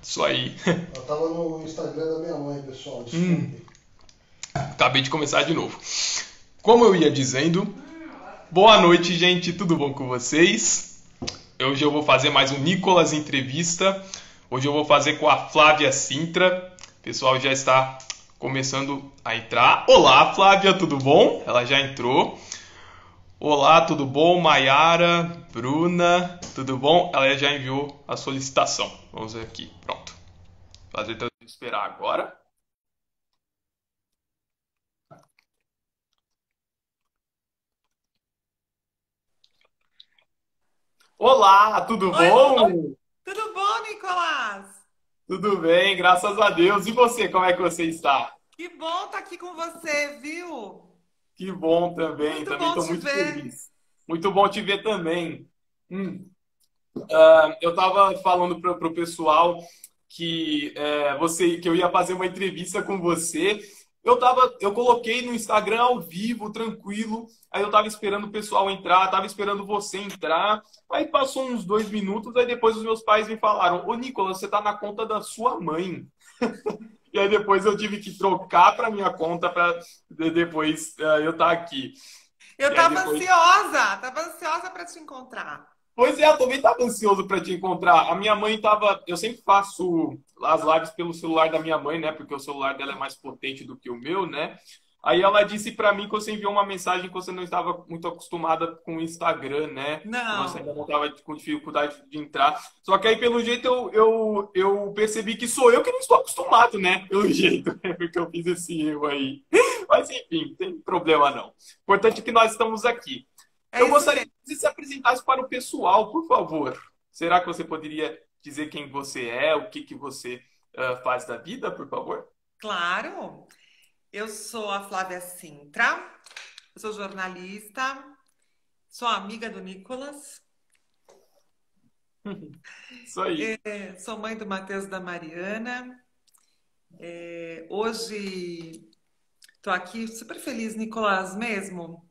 Isso aí. Eu tava no Instagram da minha mãe, pessoal, Hum, desculpe. Acabei de começar de novo. Como eu ia dizendo, boa noite, gente. Tudo bom com vocês? Hoje eu vou fazer mais um Nicolas Entrevista. Hoje eu vou fazer com a Flávia Sintra. O pessoal já está começando a entrar. Olá, Flávia, tudo bom? Ela já entrou. Olá, tudo bom? Maiara, Bruna, tudo bom? Ela já enviou a solicitação. Vamos ver aqui. Pronto. Fazer então esperar agora. Olá, tudo Oi, bom? tudo bom, Nicolás? Tudo bem, graças a Deus. E você, como é que você está? Que bom estar aqui com você, viu? Que bom também, Muito também bom estou te muito ver. feliz. Muito bom te ver também. Hum, eu estava falando para o pessoal que que eu ia fazer uma entrevista com você. Eu coloquei no Instagram ao vivo, tranquilo. Aí eu estava esperando o pessoal entrar, estava esperando você entrar. Aí passou uns 2 minutos, aí depois os meus pais me falaram: Ô Nicolas, você está na conta da sua mãe. E aí depois eu tive que trocar para minha conta para depois eu estar aqui. Eu E aí depois estava ansiosa para te encontrar. Pois é, eu também estava ansioso para te encontrar. A minha mãe estava. Eu sempre faço as lives pelo celular da minha mãe, né? Porque o celular dela é mais potente do que o meu, né? Aí ela disse para mim que você enviou uma mensagem que você não estava muito acostumada com o Instagram, né? Que você ainda Não, não estava com dificuldade de entrar. Só que aí, pelo jeito, eu percebi que sou eu que não estou acostumado, né? Pelo jeito, porque eu fiz esse erro aí. Mas enfim, não tem problema não. O importante é que nós estamos aqui. é Eu isso gostaria mesmo. que você se apresentasse para o pessoal, por favor. Será que você poderia dizer quem você é, o que você faz da vida, por favor? Claro. Eu sou a Flávia Sintra, eu sou jornalista, sou amiga do Nicolas, Isso aí. sou mãe do Matheus e da Mariana. Hoje estou aqui super feliz, Nicolas, mesmo,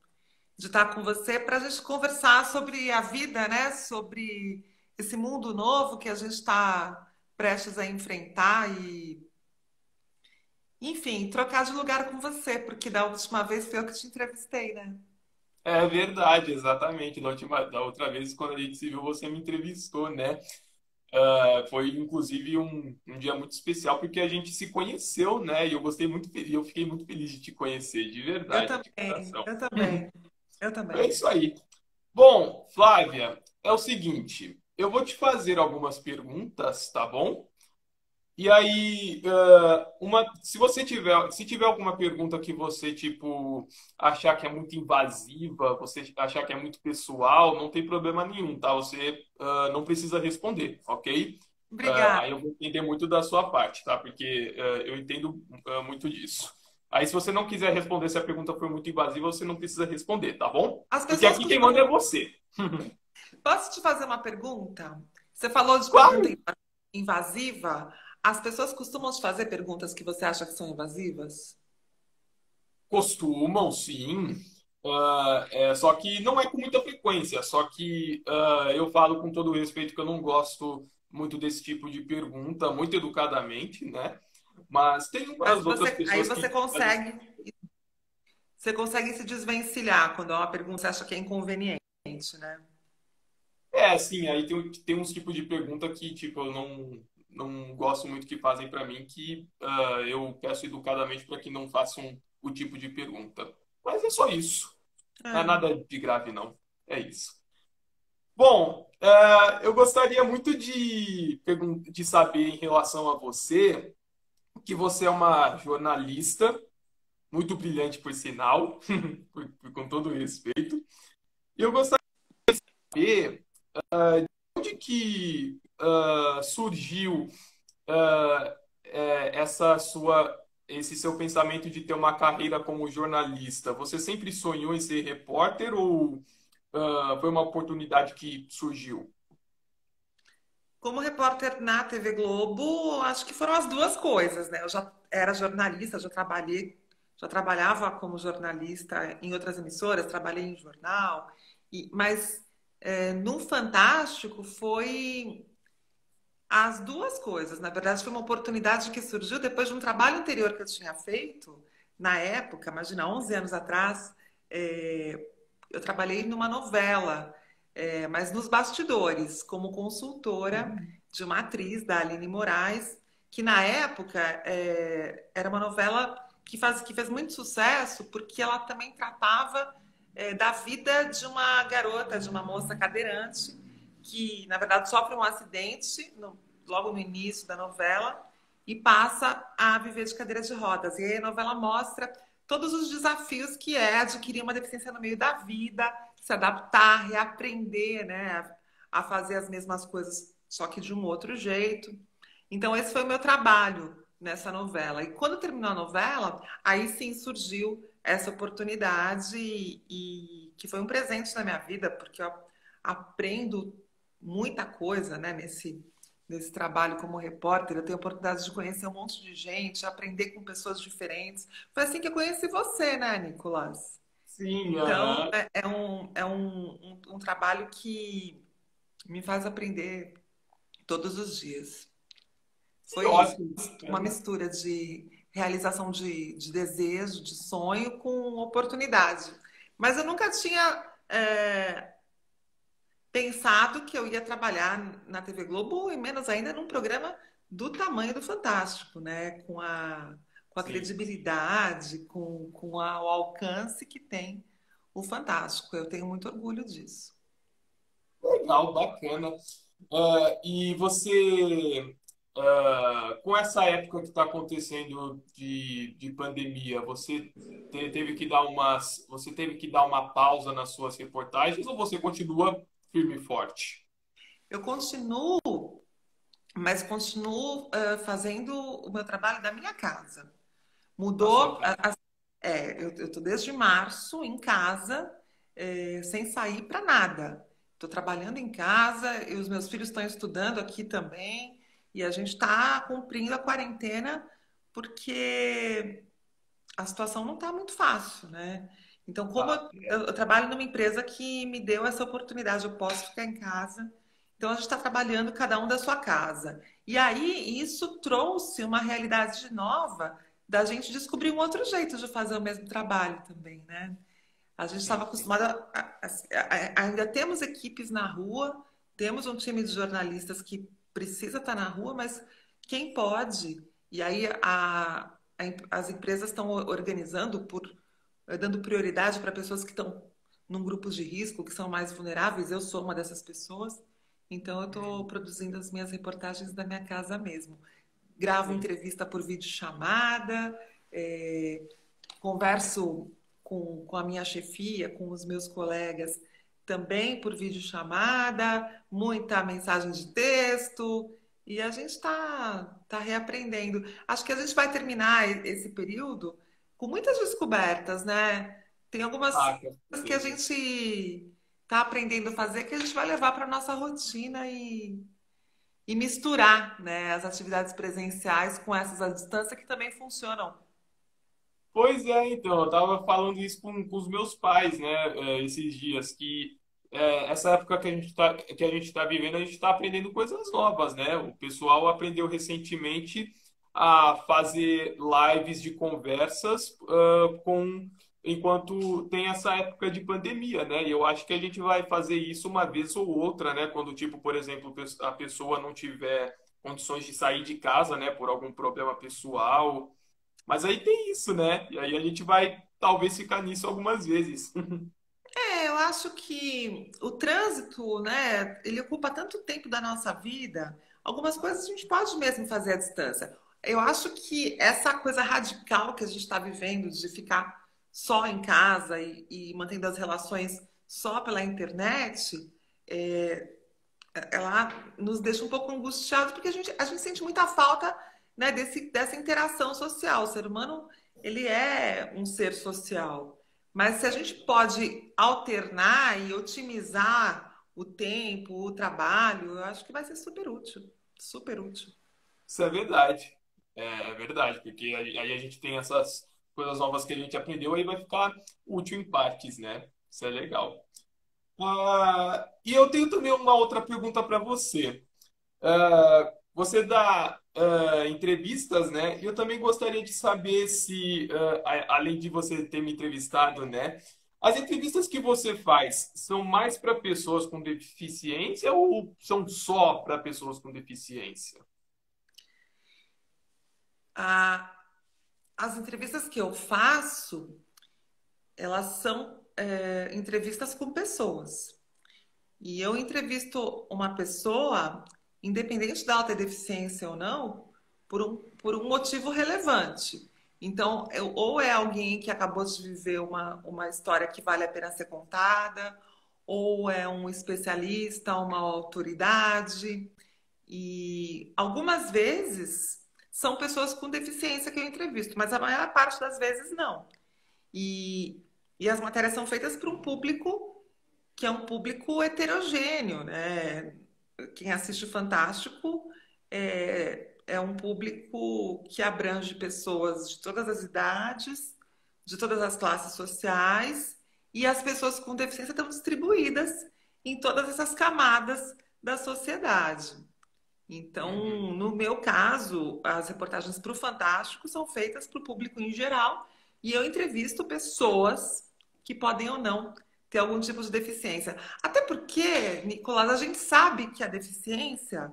de estar com você para a gente conversar sobre a vida, né? Sobre esse mundo novo que a gente está prestes a enfrentar e, enfim, trocar de lugar com você, porque da última vez foi eu que te entrevistei, né? É verdade, exatamente. Da outra vez, quando a gente se viu, você me entrevistou, né? Foi inclusive um dia muito especial porque a gente se conheceu, né? E eu gostei muito, eu fiquei muito feliz de te conhecer, de Eu verdade, de também, coração. eu também, eu É também. isso aí. Bom, Flávia, é o seguinte, eu vou te fazer algumas perguntas, tá bom? E aí, se tiver alguma pergunta que você, tipo, achar que é muito invasiva, você achar que é muito pessoal, não tem problema nenhum, tá? Você, não precisa responder, ok? Obrigada. Aí eu vou entender muito da sua parte, tá? Porque, eu entendo, muito disso. Aí, se você não quiser responder se a pergunta for muito invasiva, você não precisa responder, tá bom? As Porque pessoas aqui quem manda costumam. é você. Posso te fazer uma pergunta? Você falou de pergunta Claro! invasiva. As pessoas costumam te fazer perguntas que você acha que são invasivas? Costumam, sim. Só que não é com muita frequência. Só que eu falo com todo o respeito que eu não gosto muito desse tipo de pergunta, muito educadamente, né? Mas tem Mas as outras você, aí pessoas que fazem. você consegue se desvencilhar quando é uma pergunta que você acha que é inconveniente, né? Assim, aí tem uns tipos de pergunta que, tipo, eu não gosto muito que fazem para mim, que eu peço educadamente para que não façam o tipo de pergunta. Mas é só isso. Não é É. nada de grave, não. É isso. Bom, eu gostaria muito de saber em relação a você, que você é uma jornalista, muito brilhante por sinal, com todo respeito. E eu gostaria de saber onde que surgiu esse seu pensamento de ter uma carreira como jornalista. Você sempre sonhou em ser repórter ou foi uma oportunidade que surgiu? Como repórter na TV Globo, acho que foram as duas coisas, né? Eu já era jornalista, já trabalhava como jornalista em outras emissoras, trabalhei em jornal, mas no Fantástico foi As duas coisas. Na verdade, foi uma oportunidade que surgiu depois de um trabalho anterior que eu tinha feito. Na época, imagina, 11 anos atrás, é, eu trabalhei numa novela, mas nos bastidores, como consultora de uma atriz, da Aline Moraes, que na época era uma novela que fez muito sucesso, porque ela também tratava da vida de uma garota, de uma moça cadeirante, que, na verdade, sofre um acidente logo no início da novela e passa a viver de cadeira de rodas. E aí a novela mostra todos os desafios que é adquirir uma deficiência no meio da vida, se adaptar, reaprender, né, a fazer as mesmas coisas, só que de um outro jeito. Então, esse foi o meu trabalho nessa novela. E quando terminou a novela, aí sim surgiu essa oportunidade e que foi um presente na minha vida, porque eu aprendo muita coisa, né, nesse trabalho como repórter. Eu tenho a oportunidade de conhecer um monte de gente, aprender com pessoas diferentes. Foi assim que eu conheci você, né, Nicolas? Sim, Então, aham. é um trabalho que me faz aprender todos os dias. Que Foi isso, ótimo. uma mistura de realização de desejo, de sonho com oportunidade. Mas eu nunca tinha pensado que eu ia trabalhar na TV Globo e menos ainda num programa do tamanho do Fantástico, né? Com a Sim. credibilidade, o alcance que tem o Fantástico. Eu tenho muito orgulho disso. Legal, bacana. E você, com essa época que está acontecendo de pandemia, você teve que dar uma pausa nas suas reportagens ou você continua firme e forte? Eu continuo, mas continuo fazendo o meu trabalho da minha casa. Na sua Mudou. casa? Eu estou desde março em casa, sem sair para nada. Estou trabalhando em casa e os meus filhos estão estudando aqui também. E a gente está cumprindo a quarentena porque a situação não está muito fácil, né? Então, como Tá. eu trabalho numa empresa que me deu essa oportunidade, eu posso ficar em casa. Então, a gente está trabalhando cada um da sua casa. E aí, isso trouxe uma realidade nova da gente descobrir um outro jeito de fazer o mesmo trabalho também, né? A gente estava Sim. acostumado ainda temos equipes na rua, temos um time de jornalistas que precisa estar na rua, mas quem pode? E aí as empresas estão organizando dando prioridade para pessoas que estão num grupo de risco, que são mais vulneráveis. Eu sou uma dessas pessoas, então eu estou produzindo as minhas reportagens da minha casa mesmo. Gravo Sim. entrevista por videochamada, converso com a minha chefia, com os meus colegas, também por videochamada, muita mensagem de texto, e a gente tá reaprendendo. Acho que a gente vai terminar esse período com muitas descobertas, né? Tem algumas Ah, com coisas que a certeza. gente está aprendendo a fazer que a gente vai levar para a nossa rotina e misturar, né, as atividades presenciais com essas à distância que também funcionam. Pois é, então, eu tava falando isso com os meus pais, né, esses dias, que essa época que a gente tá vivendo, a gente tá aprendendo coisas novas, né? O pessoal aprendeu recentemente a fazer lives de conversas, enquanto tem essa época de pandemia, né? E eu acho que a gente vai fazer isso uma vez ou outra, né? Quando, tipo, por exemplo, a pessoa não tiver condições de sair de casa, né, por algum problema pessoal. Mas aí tem isso, né? E aí a gente vai talvez ficar nisso algumas vezes. Eu acho que o trânsito, né, ele ocupa tanto tempo da nossa vida, algumas coisas a gente pode mesmo fazer à distância. Eu acho que essa coisa radical que a gente está vivendo de ficar só em casa e mantendo as relações só pela internet, é, ela nos deixa um pouco angustiados porque a gente sente muita falta, né, dessa interação social. O ser humano, ele é um ser social. Mas se a gente pode alternar e otimizar o tempo, o trabalho, eu acho que vai ser super útil. Super útil. Isso é verdade. É verdade, porque aí a gente tem essas coisas novas que a gente aprendeu, aí vai ficar útil em partes, né? Isso é legal. E eu tenho também uma outra pergunta para você. você dá entrevistas, né? E eu também gostaria de saber se, além de você ter me entrevistado, né? As entrevistas que você faz são mais para pessoas com deficiência ou são só para pessoas com deficiência? A- as entrevistas que eu faço, elas são entrevistas com pessoas. E eu entrevisto uma pessoa, independente dela ter deficiência ou não, por um motivo relevante. Então, ou é alguém que acabou de viver uma história que vale a pena ser contada, ou é um especialista, uma autoridade. E algumas vezes são pessoas com deficiência que eu entrevisto, mas a maior parte das vezes não. E, e as matérias são feitas para um público que é um público heterogêneo, né? Quem assiste o Fantástico é um público que abrange pessoas de todas as idades, de todas as classes sociais, e as pessoas com deficiência estão distribuídas em todas essas camadas da sociedade. Então, Uhum. no meu caso, as reportagens para o Fantástico são feitas para o público em geral e eu entrevisto pessoas que podem ou não ter algum tipo de deficiência. Até porque, Nicolás, a gente sabe que a deficiência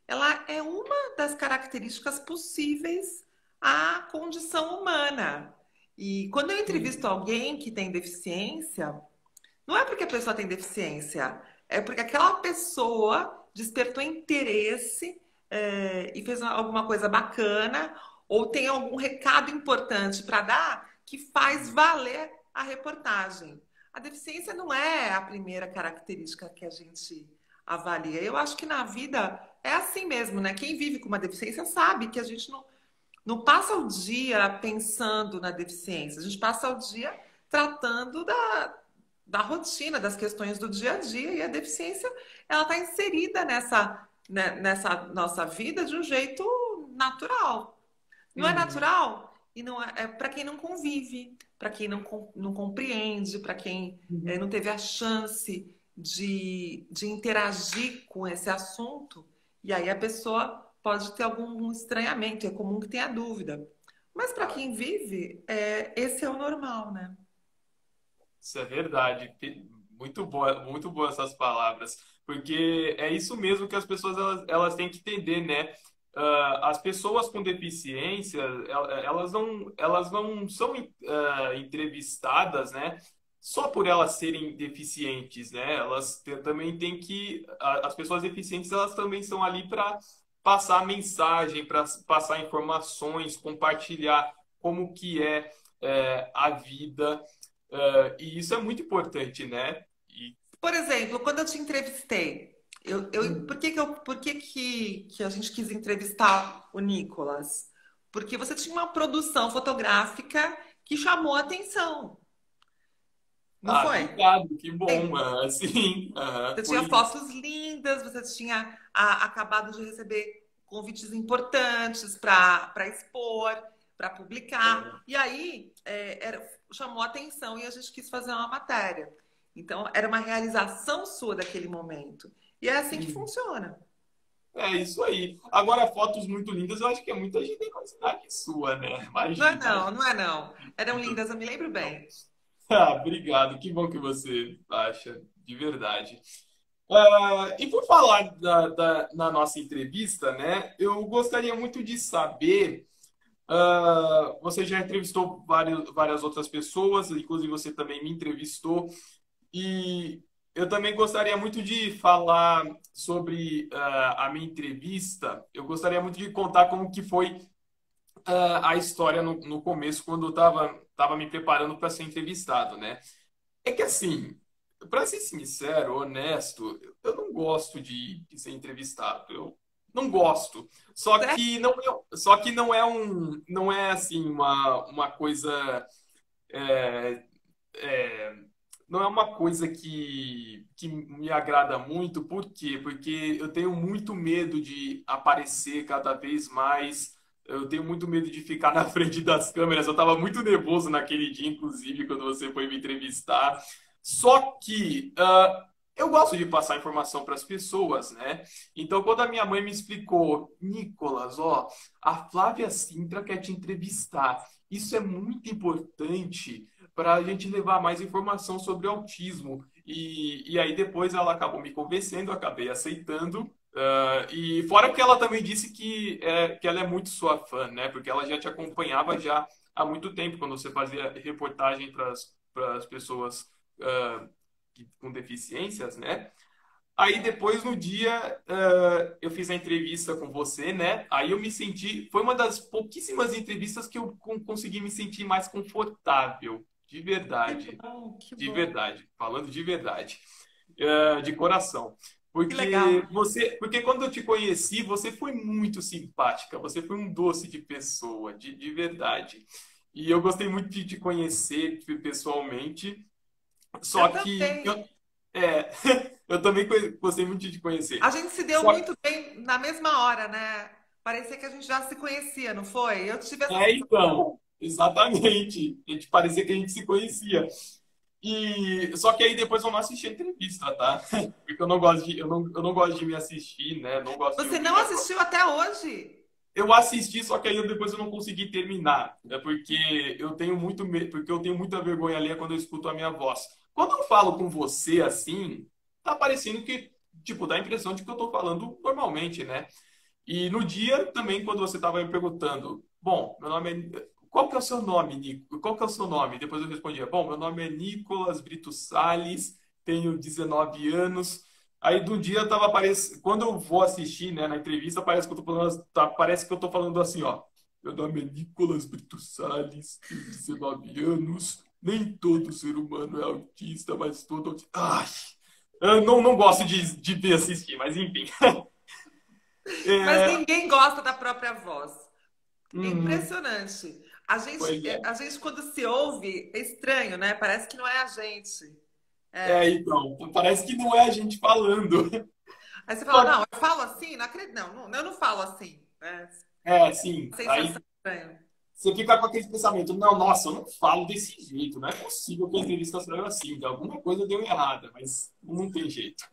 ela é uma das características possíveis à condição humana. E quando eu entrevisto Sim. alguém que tem deficiência, não é porque a pessoa tem deficiência, é porque aquela pessoa despertou interesse, e fez alguma coisa bacana, ou tem algum recado importante para dar que faz valer a reportagem. A deficiência não é a primeira característica que a gente avalia. Eu acho que na vida é assim mesmo, né? Quem vive com uma deficiência sabe que a gente não passa o dia pensando na deficiência, a gente passa o dia tratando da rotina, das questões do dia a dia, e a deficiência ela está inserida nessa nossa vida de um jeito natural. Não é Uhum. natural e não é para quem não convive, para quem não compreende, para quem Uhum. não teve a chance de interagir com esse assunto, e aí a pessoa pode ter algum estranhamento, é comum que tenha dúvida. Mas para Ah, quem vive, esse é o normal, né? isso é verdade. Muito boa essas palavras, porque é isso mesmo que as pessoas elas têm que entender, né? As pessoas com deficiência, elas não são entrevistadas, né? Só por elas serem deficientes, né? Também têm as pessoas deficientes, elas também são ali para passar mensagem, para passar informações, compartilhar como que a vida. E isso é muito importante, né? E, Por exemplo, quando eu te entrevistei, por que a gente quis entrevistar o Nicolas? Porque você tinha uma produção fotográfica que chamou a atenção, não foi? obrigado, que bom. Sim. Sim, Você foi tinha isso. fotos lindas, você tinha acabado de receber convites importantes para expor, para publicar. E aí chamou a atenção e a gente quis fazer uma matéria. Então, era uma realização sua daquele momento. E é assim que funciona. É isso aí. Agora, fotos muito lindas, eu acho que é muita generosidade sua, né? Não é Imagina. não, não é não. Eram lindas, eu me lembro Não. bem. Obrigado, que bom que você acha, de verdade. E por falar na nossa entrevista, né? Eu gostaria muito de saber. Você já entrevistou várias outras pessoas, inclusive você também me entrevistou. E eu também gostaria muito de falar sobre a minha entrevista. Eu gostaria muito de contar como que foi a história no começo, quando eu tava me preparando para ser entrevistado, né? É que assim, para ser sincero, honesto, eu não gosto de ser entrevistado. Eu não gosto. Só que não é assim uma coisa é, é, não é uma coisa que me agrada muito. Por quê? Porque eu tenho muito medo de aparecer cada vez mais. Eu tenho muito medo de ficar na frente das câmeras. Eu estava muito nervoso naquele dia, inclusive, quando você foi me entrevistar. Só que eu gosto de passar informação para as pessoas, né? Então, quando a minha mãe me explicou, Nicolas, ó, a Flávia Sintra quer te entrevistar. Isso é muito importante para a gente levar mais informação sobre autismo. E aí depois ela acabou me convencendo, eu acabei aceitando. E fora que ela também disse que ela é muito sua fã, né? Porque ela já te acompanhava já há muito tempo, quando você fazia reportagem para as pessoas com deficiências, né? Aí depois no dia eu fiz a entrevista com você, né? Aí eu me senti, foi uma das pouquíssimas entrevistas que eu consegui me sentir mais confortável, Que verdade, bom, que de bom. verdade, falando de verdade, de coração. Que legal. Porque quando eu te conheci, você foi muito simpática, você foi um doce de pessoa, de verdade. E eu gostei muito de te conhecer pessoalmente. Só Eu que também. é, eu também gostei muito de te A conhecer. gente se deu Só muito bem na mesma hora, né? Parecia que a gente já se conhecia, não foi? Eu tive essa sensação. então, exatamente. A gente parecia que a gente se conhecia. E só que aí depois eu não assisti a entrevista, tá? Porque eu não gosto de me assistir, né? Não gosto de Você ouvir não minha própria. assistiu até hoje? Eu assisti, só que aí depois eu não consegui terminar, né? Porque eu tenho muito medo, porque eu tenho muita vergonha ali quando eu escuto a minha voz. Quando eu falo com você assim, tá parecendo que, tipo, dá a impressão de que eu tô falando normalmente, né? E no dia também, quando você estava me perguntando, bom, meu nome é. Qual que é o seu nome, Nico? Qual que é o seu nome? Depois eu respondia, bom, meu nome é Nicolas Brito Salles, tenho 19 anos. Aí do dia tava aparecendo. Quando eu vou assistir, né, na entrevista, parece que eu tô falando, parece que eu tô falando assim, ó. Meu nome é Nicolas Brito Salles, tenho 19 anos. Nem todo ser humano é autista, mas todo autista. Ai, eu não gosto de ver assistir, mas enfim. Mas É, ninguém gosta da própria voz. É uhum. impressionante. Pois é. A gente, quando se ouve, é estranho, né? Parece que não é a gente. É, É. então, parece que não é a gente falando. Aí você fala, Só não, eu falo assim? Não acredito, eu não falo assim. Né? sim. Aí Sensação estranha. você fica com aquele pensamento, não, nossa, eu não falo desse jeito, não é possível que a entrevista saiu assim, alguma coisa deu errada, mas não tem jeito.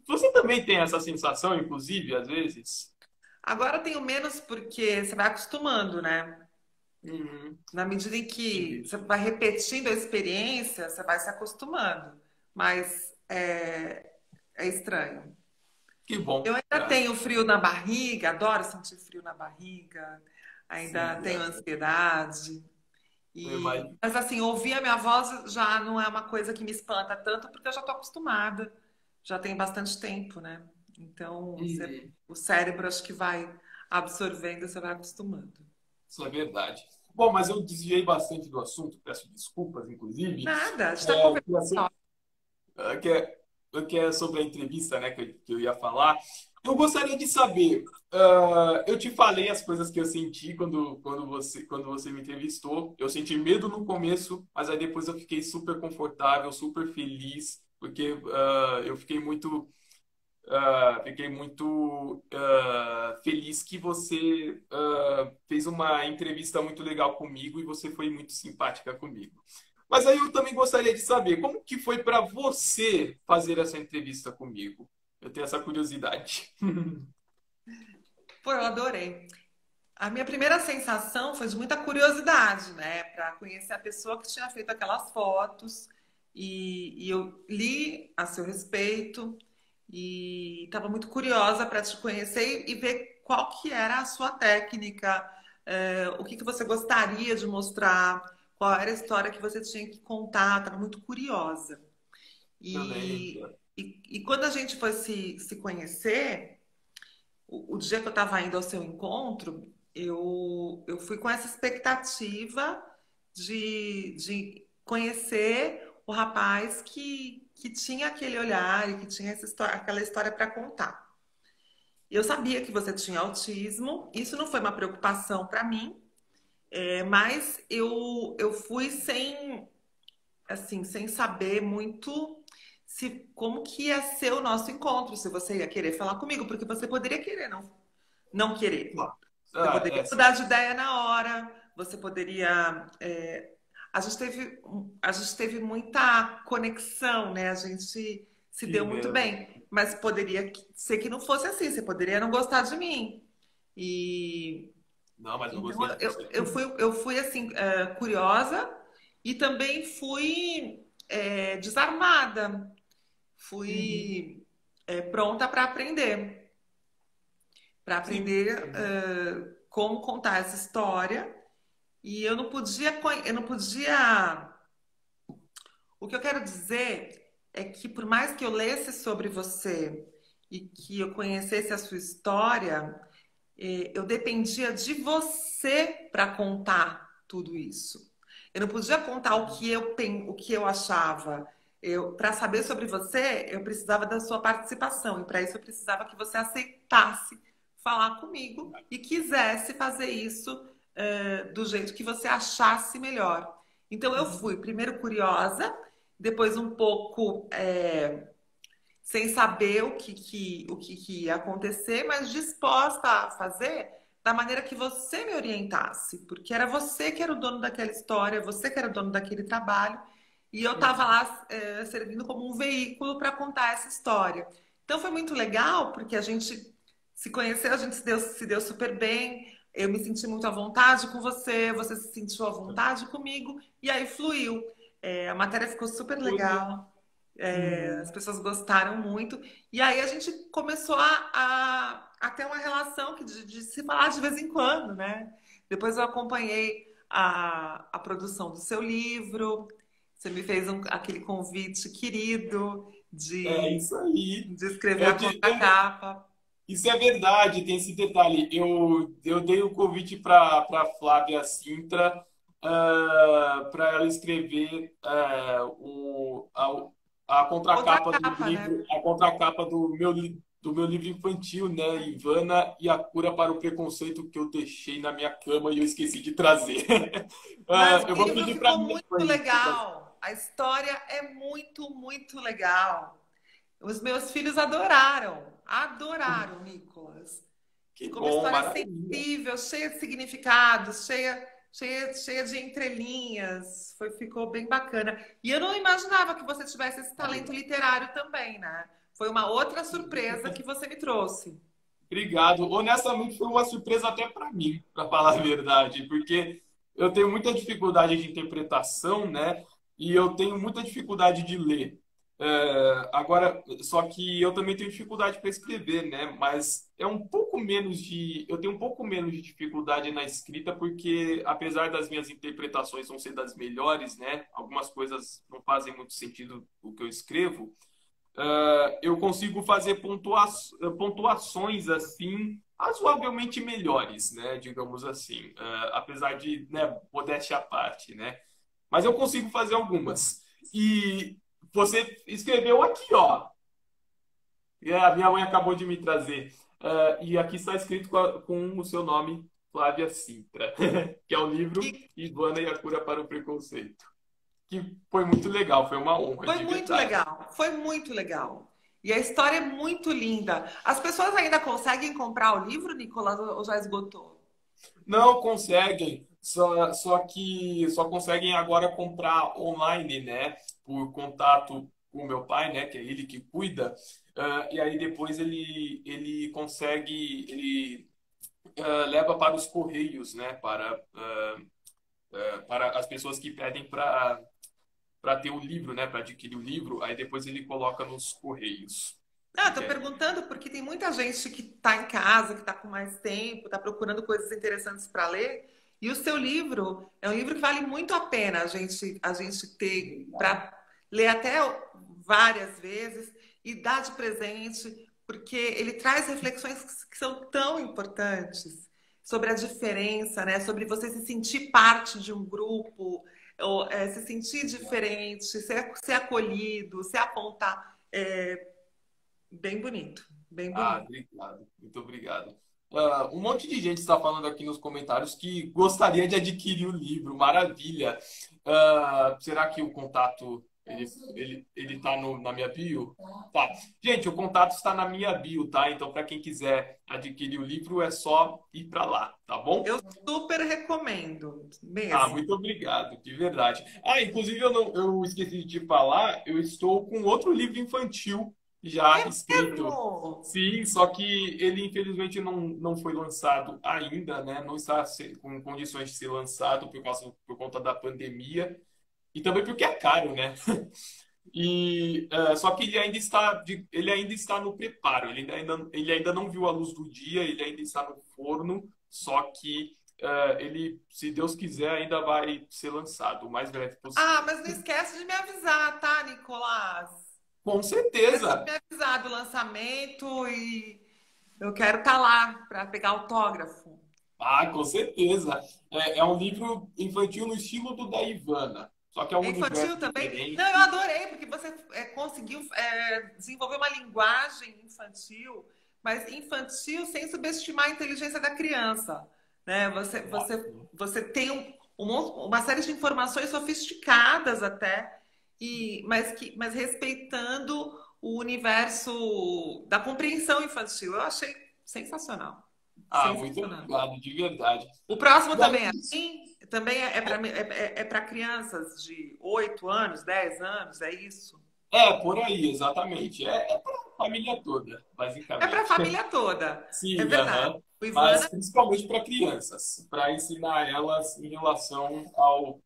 Você também tem essa sensação, inclusive, às vezes? Agora eu tenho menos porque você vai acostumando, né? Uhum. Na medida em que Entendi. você vai repetindo a experiência, você vai se acostumando. Mas é estranho. Que Eu bom. ainda tenho frio na barriga, adoro sentir frio na barriga, ainda Sim, tenho ansiedade. eu imagino. Mas assim, ouvir a minha voz já não é uma coisa que me espanta tanto, porque eu já estou acostumada, já tem bastante tempo, né? Então, Uhum. o cérebro acho que vai absorvendo, você vai acostumando. Isso é verdade. Bom, mas eu desviei bastante do assunto, peço desculpas, inclusive. Nada, a gente está É, conversando. que é, que é sobre a entrevista, né, que eu ia falar. Eu gostaria de saber, eu te falei as coisas que eu senti quando você me entrevistou. Eu senti medo no começo, mas aí depois eu fiquei super confortável, super feliz, porque eu fiquei muito feliz que você fez uma entrevista muito legal comigo e você foi muito simpática comigo. Mas aí eu também gostaria de saber como que foi para você fazer essa entrevista comigo. Eu tenho essa curiosidade. Pô, eu adorei. A minha primeira sensação foi de muita curiosidade, né, para conhecer a pessoa que tinha feito aquelas fotos. E eu li a seu respeito e estava muito curiosa para te conhecer e ver qual que era a sua técnica, o que que você gostaria de mostrar, qual era a história que você tinha que contar. Estava muito curiosa. Também. E quando a gente foi se conhecer, o dia que eu estava indo ao seu encontro, eu fui com essa expectativa de conhecer o rapaz que tinha aquele olhar e que tinha essa história, aquela história para contar. Eu sabia que você tinha autismo, isso não foi uma preocupação para mim, mas eu fui sem, assim, sem saber muito se como que ia ser o nosso encontro, se você ia querer falar comigo, porque você poderia querer não querer. Você poderia Sim. mudar de ideia na hora, você poderia. A gente teve muita conexão, né? A gente se Que deu muito belo. bem. Mas poderia ser que não fosse assim, você poderia não gostar de mim. E Não, mas eu então gostei de você. eu fui assim, curiosa e também fui desarmada, Uhum. fui pronta para Sim. aprender como contar essa história. E eu não podia. O que eu quero dizer é que por mais que eu lesse sobre você e que eu conhecesse a sua história, eu dependia de você para contar tudo isso. Eu não podia contar o que eu achava. Para saber sobre você, eu precisava da sua participação. E para isso eu precisava que você aceitasse falar comigo e quisesse fazer isso do jeito que você achasse melhor. Então eu Uhum. fui primeiro curiosa, depois um pouco sem saber que ia acontecer, mas disposta a fazer da maneira que você me orientasse, porque era você que era o dono daquela história, você que era o dono daquele trabalho, e eu estava Uhum. lá servindo como um veículo para contar essa história. Então foi muito legal, porque a gente se conheceu, a gente se deu super bem, eu me senti muito à vontade com você, você se sentiu à vontade comigo, e aí fluiu. A matéria ficou super legal. As Uhum. pessoas gostaram muito. E aí a gente começou a ter uma relação de se falar de vez em quando, né? Depois eu acompanhei a produção do seu livro. Você me fez aquele convite querido É isso aí. de escrever Eu a te- contracapa. Isso é verdade, tem esse detalhe. Eu dei o convite para Flávia Sintra para ela escrever a contracapa do Contracapa, né? livro, a contracapa do meu livro infantil, né? Ivana e a cura para o preconceito que eu deixei na minha cama e eu esqueci de trazer. Mas o Eu vou livro pedir para ficou minha muito mãe. legal. A história é muito, muito legal. Os meus filhos adoraram, adoraram, Nicolas. Que Ficou uma bom, história maravilha. sensível, cheia de significados, cheia de entrelinhas. Ficou bem bacana. E eu não imaginava que você tivesse esse talento literário também, né? Foi uma outra surpresa que você me trouxe. Obrigado. Honestamente, foi uma surpresa até para mim, para falar a verdade, porque eu tenho muita dificuldade de interpretação, né? E eu tenho muita dificuldade de ler. Agora, só que eu também tenho dificuldade para escrever, né? Mas é um pouco menos eu tenho um pouco menos de dificuldade na escrita, porque apesar das minhas interpretações não ser das melhores, né? Algumas coisas não fazem muito sentido o que eu escrevo. Eu consigo fazer pontuações assim razoavelmente melhores, né? Digamos assim, apesar de, né, modéstia à parte, né? Mas eu consigo fazer algumas. E você escreveu aqui, ó. A minha mãe acabou de me trazer. E aqui está escrito com o seu nome, Flávia Sintra, que é o livro E Ivana e a Cura para o Preconceito. Que foi muito legal, foi uma honra, foi de muito verdade. legal, foi muito legal. E a história é muito linda. As pessoas ainda conseguem comprar o livro, Nicolas, ou já esgotou? Não conseguem, só que só conseguem agora comprar online, né? Por contato com o meu pai, né? Que é ele que cuida. E aí depois ele consegue, ele leva para os correios, né? Para as pessoas que pedem para ter o livro, né? Para adquirir o livro. Aí depois ele coloca nos correios. Ah, estou Entende? perguntando porque tem muita gente que está em casa, que está com mais tempo, está procurando coisas interessantes para ler. E o seu livro é um livro que vale muito a pena a gente ter para ler até várias vezes e dar de presente, porque ele traz reflexões que são tão importantes sobre a diferença, né? Sobre você se sentir parte de um grupo, ou, se sentir diferente, ser acolhido, ser apontar. Bem bonito, bem Ah, bonito. obrigado. Muito obrigado. Um monte de gente está falando aqui nos comentários que gostaria de adquirir o livro. Maravilha. Será que o contato. Ele, ele tá na minha bio? Tá. Gente, o contato está na minha bio, tá? Então, para quem quiser adquirir o livro, é só ir para lá, tá bom? Eu super recomendo, Ah, mesmo. muito obrigado, de verdade. Ah, inclusive eu esqueci de te falar, eu estou com outro livro infantil já É escrito. mesmo? Sim, só que ele infelizmente não foi lançado ainda, né? Não está com condições de ser lançado por conta da pandemia e também porque é caro, né? Só que ele ainda está no preparo, ele ainda não viu a luz do dia, ele ainda está no forno, só que ele, se Deus quiser, ainda vai ser lançado o mais breve Ah, possível. mas não esquece de me avisar, tá, Nicolás? Com Esquece de certeza! me avisar do lançamento e eu quero estar lá para pegar autógrafo. Ah, com certeza! É um livro infantil no estilo do da Ivana, só que é um É infantil universo também? Não, eu diferente. adorei, porque você conseguiu desenvolver uma linguagem infantil, mas infantil sem subestimar a inteligência da criança, né? Você tem uma série de informações sofisticadas até, mas respeitando o universo da compreensão infantil. Eu achei sensacional. Ah, muito Sensacional. obrigado, de verdade. O próximo E além também é disso, assim? Também é para crianças de 8 anos, 10 anos, é isso? por aí, exatamente. É para a família toda, É para a basicamente. família toda, é Sim, verdade. aham. O Mas Ivana. principalmente para crianças, para ensinar elas em relação ao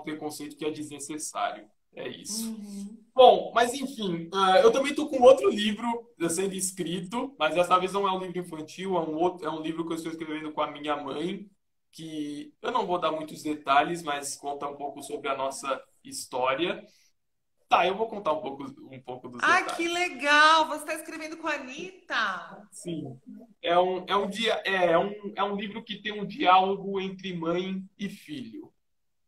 preconceito que é desnecessário. É isso. Uhum. Bom, mas enfim, eu também estou com outro livro sendo escrito, mas dessa vez não é um livro infantil, é um livro que eu estou escrevendo com a minha mãe, que eu não vou dar muitos detalhes, mas conta um pouco sobre a nossa história. Tá, eu vou contar um pouco dos Ai, que detalhes. legal! Você está escrevendo com a Anitta? Sim. É um livro que tem um diálogo entre mãe e filho.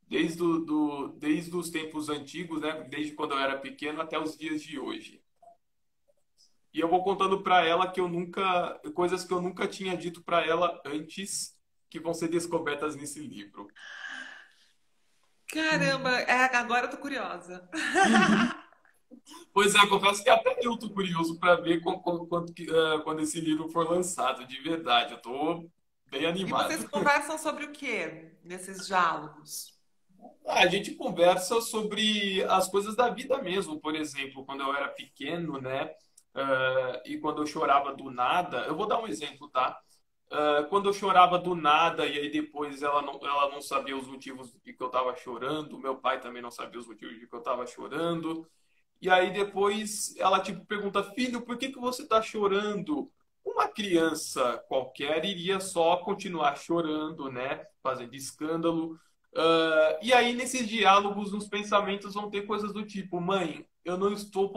Desde os tempos antigos, né? Desde quando eu era pequeno até os dias de hoje. E eu vou contando para ela coisas que eu nunca tinha dito para ela antes, que vão ser descobertas nesse livro. Caramba, agora eu tô curiosa. Pois é, confesso que até eu tô curioso para ver quando esse livro for lançado, de verdade. Eu tô bem E animado. vocês conversam sobre o quê nesses diálogos? A gente conversa sobre as coisas da vida mesmo. Por exemplo, quando eu era pequeno, né? E quando eu chorava do nada. Eu vou dar um exemplo, tá? Quando eu chorava do nada e aí depois ela não sabia os motivos de que eu estava chorando. Meu pai também não sabia os motivos de que eu estava chorando. E aí depois ela tipo pergunta, filho, por que que você está chorando? Uma criança qualquer iria só continuar chorando, né? Fazendo escândalo. E aí nesses diálogos, nos pensamentos vão ter coisas do tipo, mãe, eu não estou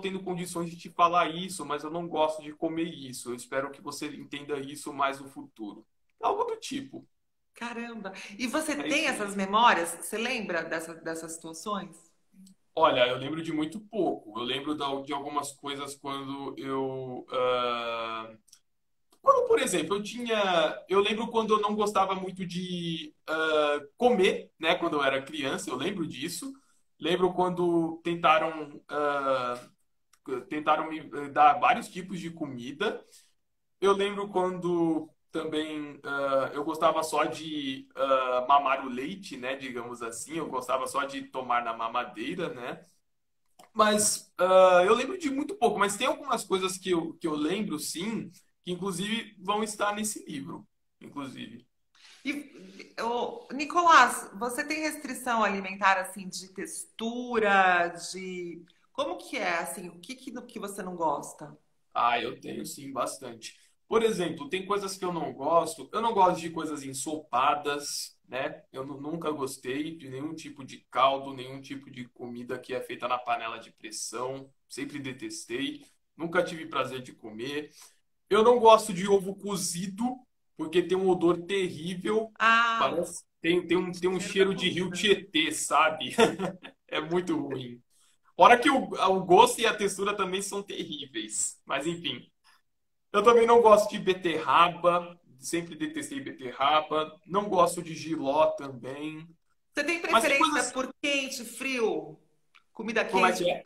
tendo condições de te falar isso, mas eu não gosto de comer isso. Eu espero que você entenda isso mais no futuro. Algo do tipo. Caramba! E você É tem isso essas mesmo. memórias? Você lembra dessas situações? Olha, eu lembro de muito pouco. Eu lembro de algumas coisas quando, por exemplo, eu lembro quando eu não gostava muito de comer, né? Quando eu era criança, eu lembro disso. Lembro quando tentaram me dar vários tipos de comida. Eu lembro quando também eu gostava só de mamar o leite, né? Digamos assim. Eu gostava só de tomar na mamadeira, né? Mas eu lembro de muito pouco, mas tem algumas coisas que eu lembro, sim, que inclusive vão estar nesse livro, inclusive. Nicolás, você tem restrição alimentar assim de textura, de como que é assim? O que você não gosta? Ah, eu tenho sim, bastante. Por exemplo, tem coisas que eu não gosto. Eu não gosto de coisas ensopadas, né? Nunca gostei de nenhum tipo de caldo, nenhum tipo de comida que é feita na panela de pressão. Sempre detestei. Nunca tive prazer de comer. Eu não gosto de ovo cozido, porque tem um odor terrível. Ah, Tem um cheiro da cheiro de rio comida. Tietê, sabe? É muito ruim. Fora que o gosto e a textura também são terríveis. Mas enfim. Eu também não gosto de beterraba. Sempre detestei beterraba. Não gosto de jiló também. Você tem Mas tem preferência coisas. por quente, frio? Comida Como é quente, que é?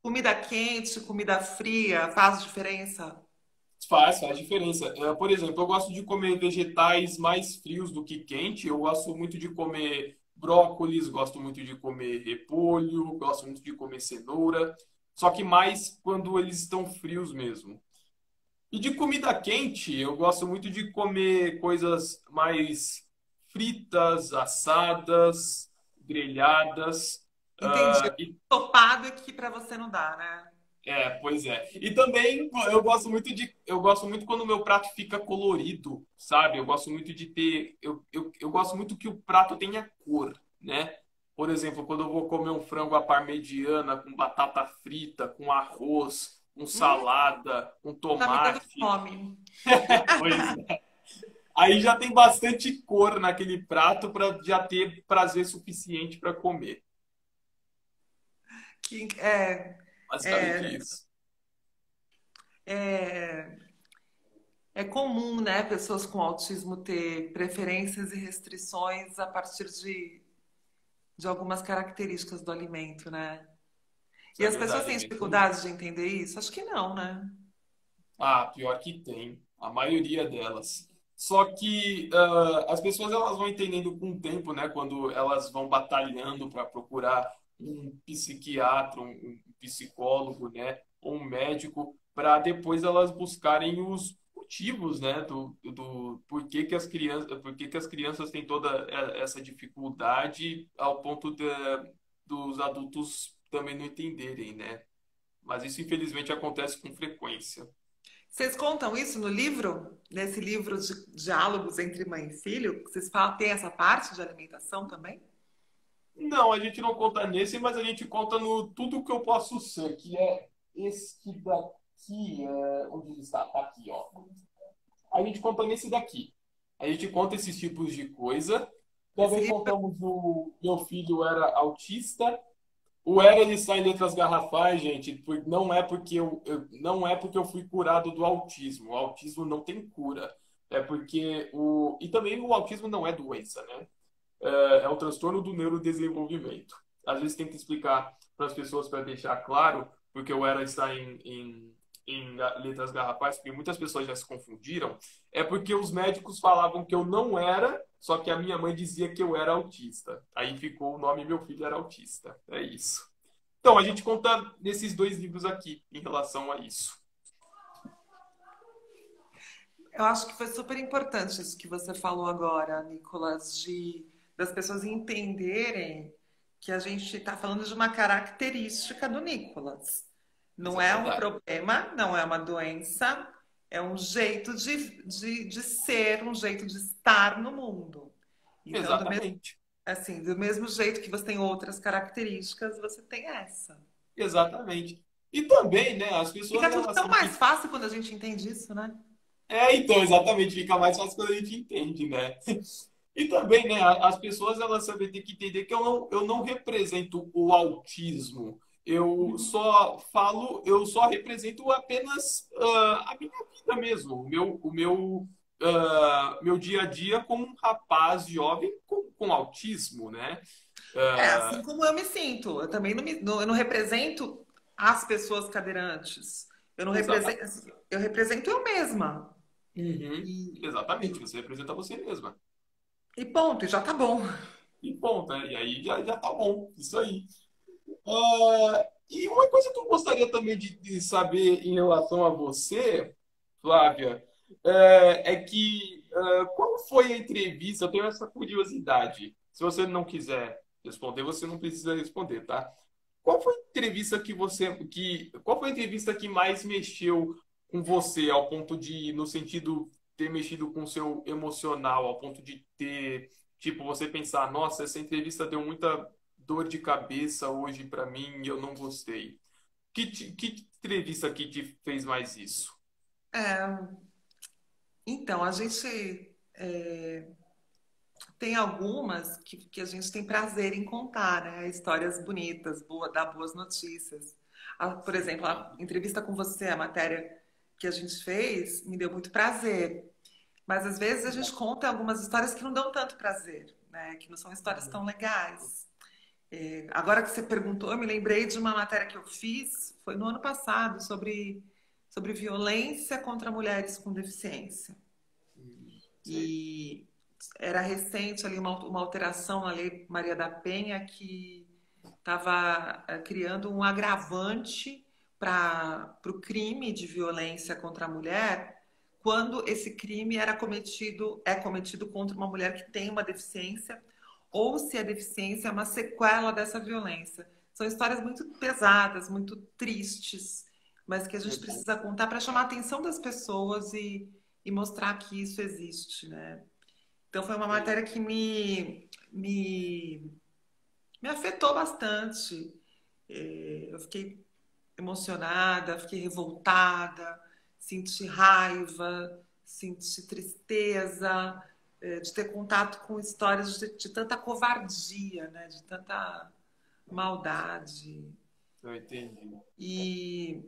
comida quente, comida fria, faz diferença? Faz diferença. Por exemplo, eu gosto de comer vegetais mais frios do que quente. Eu gosto muito de comer brócolis, gosto muito de comer repolho, gosto muito de comer cenoura. Só que mais quando eles estão frios mesmo. E de comida quente, eu gosto muito de comer coisas mais fritas, assadas, grelhadas. Entendi. E Topado é que para você não dá, né? pois é. E também eu gosto muito quando o meu prato fica colorido, sabe? Eu gosto muito de ter, eu gosto muito que o prato tenha cor, né? Por exemplo, quando eu vou comer um frango à parmegiana com batata frita, com arroz, com Hum, salada, com tá me dando tomate. fome. Pois é. Aí já tem bastante cor naquele prato para já ter prazer suficiente para comer. Que é, Basicamente é, isso. é, é comum, né, pessoas com autismo ter preferências e restrições a partir de algumas características do alimento, né? Isso E é as pessoas verdade, é têm bem comum. dificuldade de entender isso? Acho que não, né? Ah, pior que tem, a maioria delas. Só que as pessoas elas vão entendendo com o tempo, né? Quando elas vão batalhando para procurar um psiquiatra, um psicólogo, né? Ou um médico, para depois elas buscarem os motivos, né? Do por que que as crianças têm toda essa dificuldade ao ponto dos adultos também não entenderem, né? Mas isso infelizmente acontece com frequência. Vocês contam isso no livro? Nesse livro de diálogos entre mãe e filho? Vocês falam, tem essa parte de alimentação também? Não, a gente não conta nesse, mas a gente conta no Tudo Que Eu Posso Ser, que é esse daqui, onde ele está? Tá aqui, ó. A gente conta nesse daqui. A gente conta esses tipos de coisa. Esse Também livro, contamos o meu filho era autista. O era ele está em letras garrafais, gente, não é porque não é porque eu fui curado do autismo. O autismo não tem cura. É porque o e também o autismo não é doença, né? É o transtorno do neurodesenvolvimento. Às vezes tem que explicar para as pessoas para deixar claro, porque o ERA está em letras garrafais, porque muitas pessoas já se confundiram. É porque os médicos falavam que eu não era, só que a minha mãe dizia que eu era autista. Aí ficou o nome meu filho era autista. É isso. Então, a gente conta nesses dois livros aqui em relação a isso. eu acho que foi super importante isso que você falou agora, Nicolas, das pessoas entenderem que a gente está falando de uma característica do Nicolas. Isso Não é é um verdade. problema, não é uma doença, é um jeito de ser, um jeito de estar no mundo. Então, Exatamente. do mesmo jeito que você tem outras características, você tem essa. Exatamente. E também, né, as pessoas Fica tudo elas tão têm mais que fácil quando a gente entende isso, né? então, exatamente, fica mais fácil quando a gente entende, né? E também, né, as pessoas elas também têm que entender que eu não represento o autismo. Eu só represento apenas a minha vida mesmo, meu dia a dia como um rapaz jovem com autismo, né? É assim Ah, como eu me sinto. Eu também eu não represento as pessoas cadeirantes. Eu não represento, exatamente. assim, eu represento eu mesma. Uhum. E, Exatamente, e, você representa você mesma. e ponto, e já tá bom. E ponto, né? E aí já tá bom, isso aí. E uma coisa que eu gostaria também de saber em relação a você, Flávia, qual foi a entrevista? Eu tenho essa curiosidade. Se você não quiser responder, você não precisa responder, tá? Qual foi a entrevista qual foi a entrevista que mais mexeu com você, ao ponto de, no sentido, ter mexido com o seu emocional, ao ponto de ter, tipo, você pensar, nossa, essa entrevista deu muita dor de cabeça hoje pra mim e eu não gostei. Que entrevista que te fez mais isso? É, então, a gente tem algumas que a gente tem prazer em contar, né? Histórias bonitas, dar boas notícias. Por exemplo, a entrevista com você, a matéria que a gente fez, me deu muito prazer. Mas às vezes a gente conta algumas histórias que não dão tanto prazer, né? Que não são histórias tão legais. Agora que você perguntou, eu me lembrei de uma matéria que eu fiz, foi no ano passado, sobre violência contra mulheres com deficiência. Sei. E era recente ali uma alteração na Lei Maria da Penha que estava criando um agravante para o crime de violência contra a mulher quando esse crime é cometido contra uma mulher que tem uma deficiência ou se a deficiência é uma sequela dessa violência. São histórias muito pesadas, muito tristes, mas que a gente precisa contar para chamar a atenção das pessoas e mostrar que isso existe, né? Então foi uma matéria que me afetou bastante. Eu fiquei emocionada, fiquei revoltada, senti raiva, senti tristeza, de ter contato com histórias de tanta covardia, né? De tanta maldade. Eu entendi. E...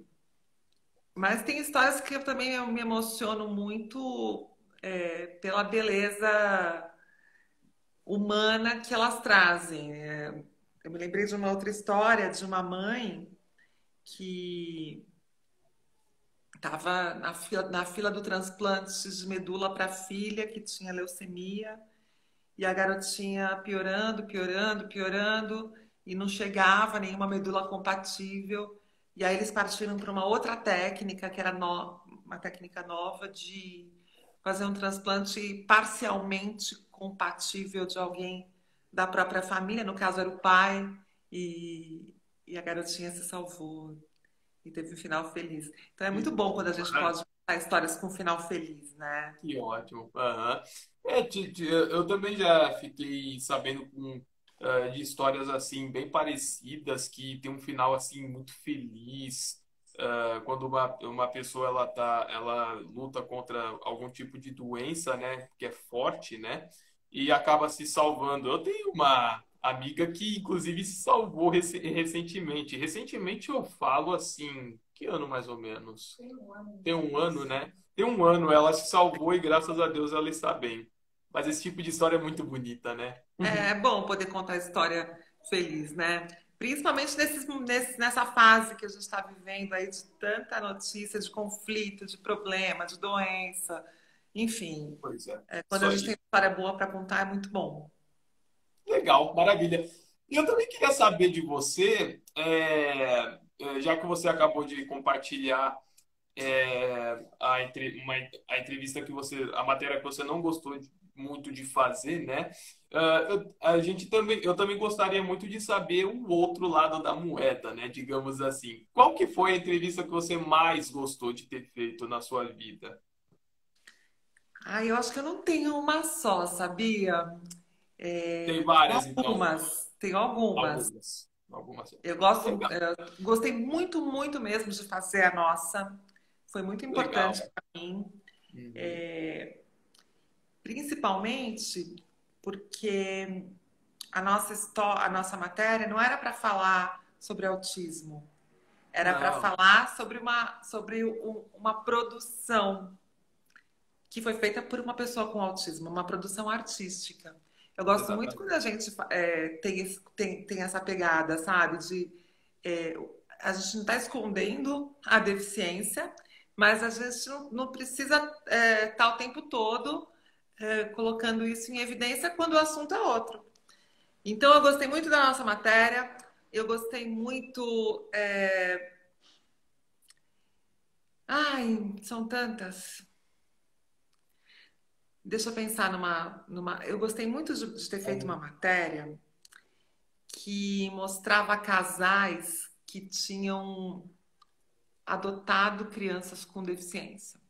Mas tem histórias que eu também me emociono muito pela beleza humana que elas trazem. Eu me lembrei de uma outra história de uma mãe que estava na fila do transplante de medula para a filha que tinha leucemia e a garotinha piorando, piorando, piorando e não chegava nenhuma medula compatível. E aí eles partiram para uma outra técnica que era uma técnica nova de fazer um transplante parcialmente compatível de alguém da própria família, no caso era o pai, e a garotinha se salvou e teve um final feliz. Então é Que muito bom quando a bom. gente pode contar histórias com um final feliz, né? Que ótimo. Aham. Eu também já fiquei sabendo de histórias assim bem parecidas que tem um final assim muito feliz. Quando uma pessoa ela luta contra algum tipo de doença, né, que é forte, né, e acaba se salvando. Eu tenho uma amiga que inclusive se salvou recentemente. Recentemente eu falo assim, que ano mais ou menos? Tem um ano, né? Tem um ano, ela se salvou e graças a Deus ela está bem. Mas esse tipo de história é muito bonita, né? É bom poder contar a história feliz, né? Principalmente nessa fase que a gente está vivendo aí de tanta notícia de conflito, de problema, de doença, enfim. Pois é, Quando isso a gente tem aí. história boa para contar, é muito bom. Legal, maravilha. E eu também queria saber de você, já que você acabou de compartilhar a entrevista que você, a matéria que você não gostou muito de fazer, né? Eu também gostaria muito de saber o outro lado da moeda, né? Digamos assim. Qual que foi a entrevista que você mais gostou de ter feito na sua vida? Ah, eu acho que eu não tenho uma só, sabia? Tem Tenho várias, então. algumas, tenho algumas. Algumas. Algumas. Eu gosto, Legal, gostei muito, muito mesmo de fazer a nossa. Foi muito importante legal. para mim. Uhum. Principalmente porque a nossa matéria não era para falar sobre autismo, era para Não, falar sobre uma produção que foi feita por uma pessoa com autismo, uma produção artística. Eu gosto muito quando exatamente. a gente tem essa pegada, sabe? É, a gente não está escondendo a deficiência, mas a gente não precisa estar o tempo todo colocando isso em evidência quando o assunto é outro. Então, eu gostei muito da nossa matéria, eu gostei muito. Ai, são tantas. Deixa eu pensar numa. Eu gostei muito de ter feito uma matéria que mostrava casais que tinham adotado crianças com deficiência.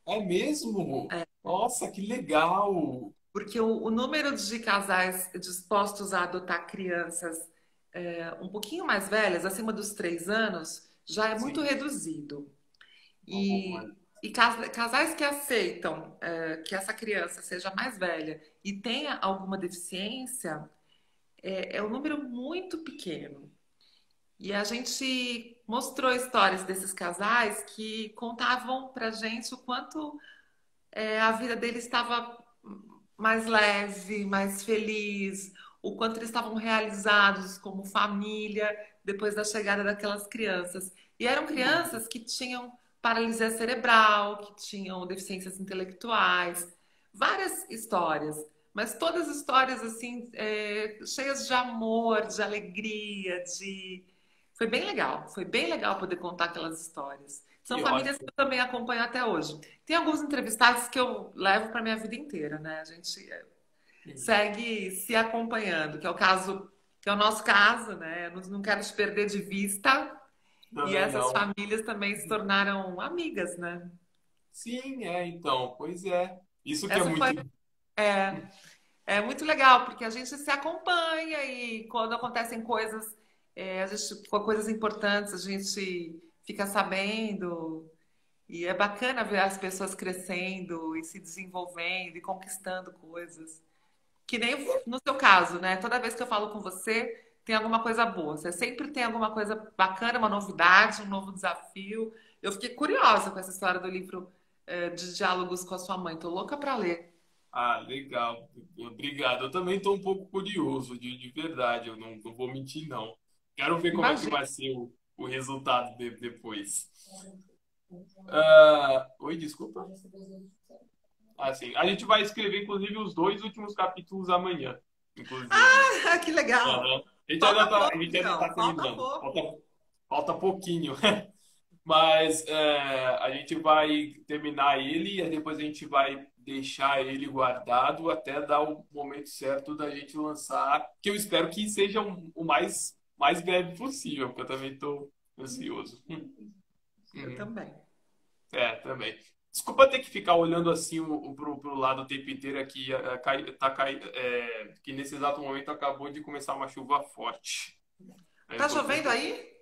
É mesmo? Nossa, que legal! Porque o número de casais dispostos a adotar crianças um pouquinho mais velhas, acima dos 3 anos, já é muito Sim, reduzido. alguma. E casais que aceitam que essa criança seja mais velha e tenha alguma deficiência, é um número muito pequeno. E a gente mostrou histórias desses casais que contavam pra gente o quanto a vida deles estava mais leve, mais feliz, o quanto eles estavam realizados como família depois da chegada daquelas crianças. E eram crianças que tinham paralisia cerebral, que tinham deficiências intelectuais, várias histórias, mas todas histórias assim, cheias de amor, de alegria, de. Foi bem legal poder contar aquelas histórias. São Que famílias que ótimo. eu também acompanho até hoje. Tem alguns entrevistados que eu levo para minha vida inteira, né? A gente segue se acompanhando, que é o caso, que é o nosso caso, né? Eu não quero te perder de vista. E Também essas não. famílias também se tornaram amigas, né? Sim, então, pois é. Isso que é Essa foi, muito. é, é muito legal, porque a gente se acompanha e quando acontecem coisas, coisas importantes, a gente fica sabendo. E é bacana ver as pessoas crescendo e se desenvolvendo e conquistando coisas. Que nem no seu caso, né? Toda vez que eu falo com você, tem alguma coisa boa. Você sempre tem alguma coisa bacana, uma novidade, um novo desafio. Eu fiquei curiosa com essa história do livro, de diálogos com a sua mãe. Tô louca para ler. Ah, legal. Obrigado. Eu também estou um pouco curioso, de verdade. Eu não vou mentir, não. Quero ver como é que Imagina. vai ser o resultado depois. Oi, desculpa. Assim, a gente vai escrever, inclusive, os dois últimos capítulos amanhã. Inclusive. Ah, que legal. Aham. Falta A pouco, gente ainda tá então. Falta terminando. pouco. Falta pouquinho. Mas a gente vai terminar ele e depois a gente vai deixar ele guardado até dar o momento certo da gente lançar, que eu espero que seja o mais breve possível, porque eu também estou ansioso. Eu Uhum. também. Também. Desculpa ter que ficar olhando assim pro lado o tempo inteiro aqui, que nesse exato momento acabou de começar uma chuva forte. Aí eu Tá tô chovendo com. aí?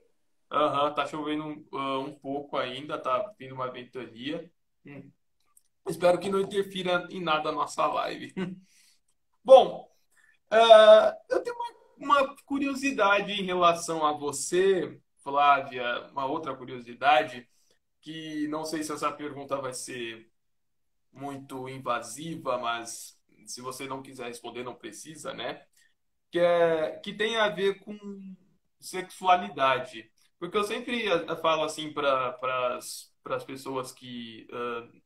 Aham, tá chovendo um pouco ainda, tá vindo uma ventania. Hum. Espero que não interfira em nada a nossa live. Bom, eu tenho uma curiosidade em relação a você, Flávia, uma outra curiosidade, que não sei se essa pergunta vai ser muito invasiva, mas se você não quiser responder, não precisa, né? Que tem a ver com sexualidade. Porque eu sempre falo assim para as pessoas que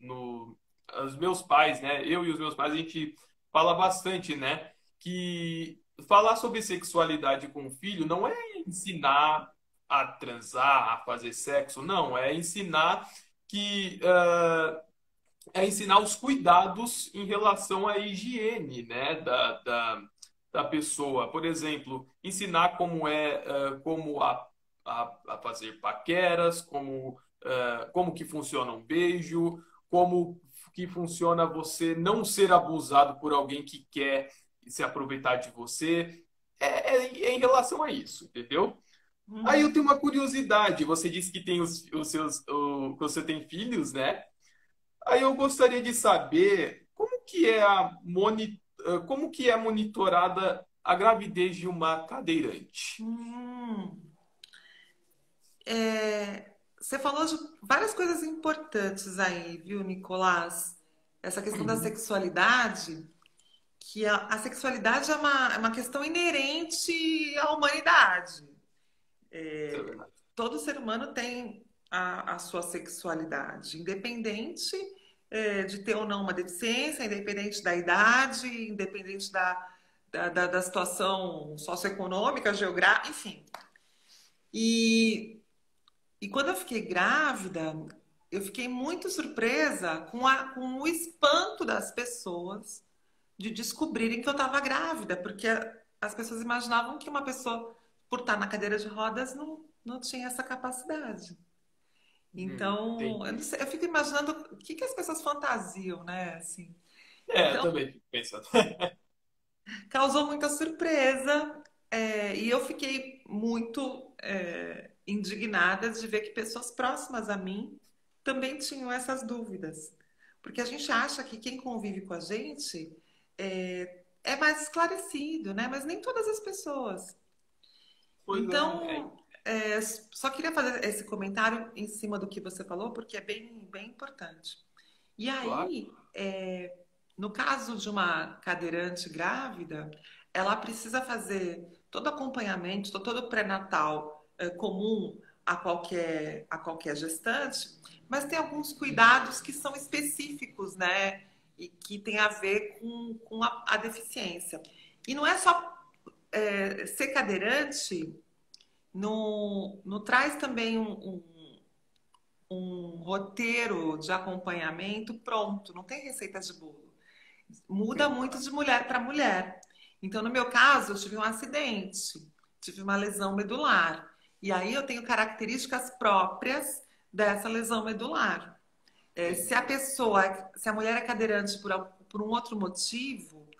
no os meus pais, né? Eu e os meus pais a gente fala bastante, né? Que falar sobre sexualidade com o filho não é ensinar a transar, a fazer sexo, não, é ensinar que é ensinar os cuidados em relação à higiene, né, da pessoa. Por exemplo, ensinar como a fazer paqueras, como que funciona um beijo, como que funciona você não ser abusado por alguém que quer se aproveitar de você. É em relação a isso, entendeu? Aí eu Uhum. tenho uma curiosidade. Você disse que tem que você tem filhos, né? Aí eu gostaria de saber como que é monitorada a gravidez de uma cadeirante. Hum. Você falou de várias coisas importantes aí, viu, Nicolás? Essa questão da Uhum. sexualidade, que a sexualidade é uma questão inerente à humanidade. Isso é verdade. Todo ser humano tem a sua sexualidade, independente, de ter ou não uma deficiência, independente da idade, independente da situação socioeconômica, geográfica, enfim. E, e quando eu fiquei grávida, eu fiquei muito surpresa com o espanto das pessoas de descobrirem que eu estava grávida, porque as pessoas imaginavam que uma pessoa, por estar na cadeira de rodas, não tinha essa capacidade. Então, eu, não Entendi. sei, eu fico imaginando o que as pessoas fantasiam, né? Assim. Eu Então, também fico pensando. causou muita surpresa, e eu fiquei muito indignada de ver que pessoas próximas a mim também tinham essas dúvidas. Porque a gente acha que quem convive com a gente é mais esclarecido, né? Mas nem todas as pessoas. Pois Então, só queria fazer esse comentário em cima do que você falou, porque é bem importante. E claro. aí, no caso de uma cadeirante grávida, ela precisa fazer todo acompanhamento, todo pré-natal comum a qualquer gestante, mas tem alguns cuidados que são específicos, né? E que tem a ver com a deficiência. E não é só ser cadeirante, não traz também um roteiro de acompanhamento pronto, não tem receita de bolo. Muda muito de mulher para mulher. Então, no meu caso, eu tive um acidente, tive uma lesão medular. E aí eu tenho características próprias dessa lesão medular. Se a mulher é cadeirante por um outro motivo,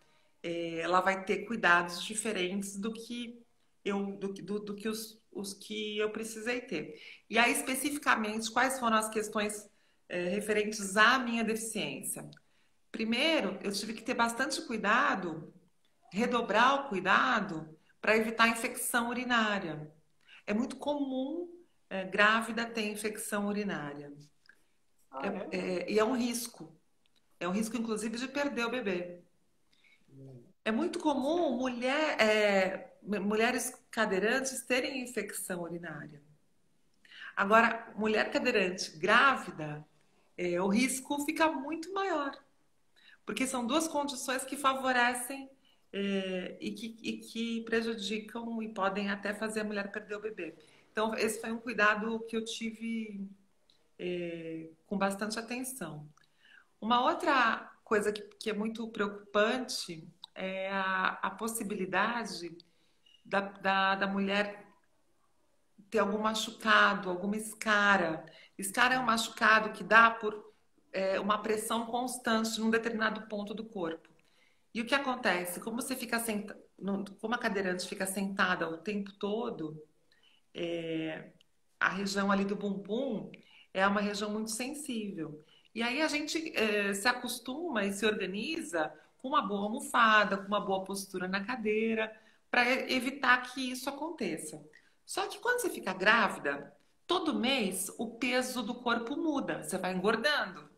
ela vai ter cuidados diferentes do que os que eu precisei ter. E aí, especificamente, quais foram as questões referentes à minha deficiência? Primeiro, eu tive que ter bastante cuidado, redobrar o cuidado para evitar infecção urinária. É muito comum grávida ter infecção urinária. E é um risco. É um risco, inclusive, de perder o bebê. É muito comum mulheres cadeirantes terem infecção urinária. Agora, mulher cadeirante grávida, o risco fica muito maior. Porque são duas condições que favorecem e que prejudicam e podem até fazer a mulher perder o bebê. Então, esse foi um cuidado que eu tive com bastante atenção. Uma outra coisa que é muito preocupante é a possibilidade da mulher ter algum machucado, alguma escara. Escara é um machucado que dá por uma pressão constante num determinado ponto do corpo. E o que acontece? Como a cadeirante fica sentada o tempo todo, a região ali do bumbum é uma região muito sensível. E aí a gente se acostuma e se organiza com uma boa almofada, com uma boa postura na cadeira, para evitar que isso aconteça. Só que quando você fica grávida, todo mês o peso do corpo muda. Você vai engordando,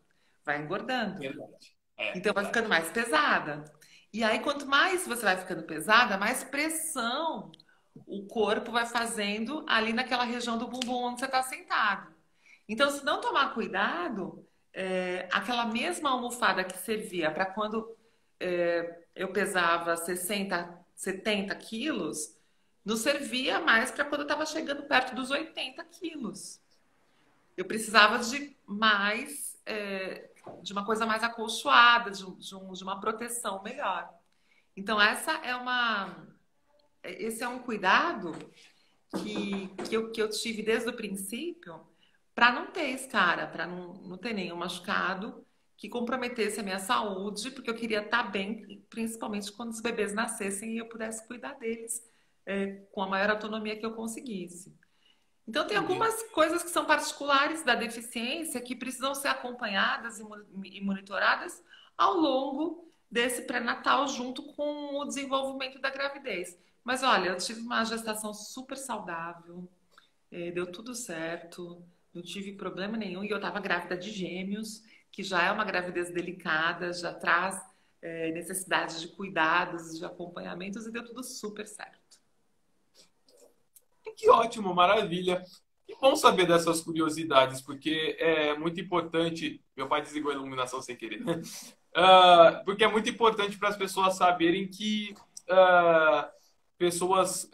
vai engordando. Verdade. Então vai ficando mais pesada. E aí, quanto mais você vai ficando pesada, mais pressão o corpo vai fazendo ali naquela região do bumbum onde você está sentado. Então, se não tomar cuidado, aquela mesma almofada que servia para quando eu pesava 60, 70 quilos, não servia mais para quando eu estava chegando perto dos 80 quilos. Eu precisava de mais, de uma coisa mais acolchoada, de uma proteção melhor. Então, esse é um cuidado que eu tive desde o princípio para não ter escara, para não ter nenhum machucado que comprometesse a minha saúde, porque eu queria estar bem, principalmente quando os bebês nascessem e eu pudesse cuidar deles com a maior autonomia que eu conseguisse. Então, tem Entendi. algumas coisas que são particulares da deficiência que precisam ser acompanhadas e monitoradas ao longo desse pré-natal, junto com o desenvolvimento da gravidez. Mas olha, eu tive uma gestação super saudável, deu tudo certo, não tive problema nenhum. E eu estava grávida de gêmeos, que já é uma gravidez delicada, já traz necessidade de cuidados, de acompanhamentos, e deu tudo super certo. Que ótimo, maravilha. Que bom saber dessas curiosidades, porque é muito importante. Meu pai desligou a iluminação sem querer. Porque é muito importante para as pessoas saberem que pessoas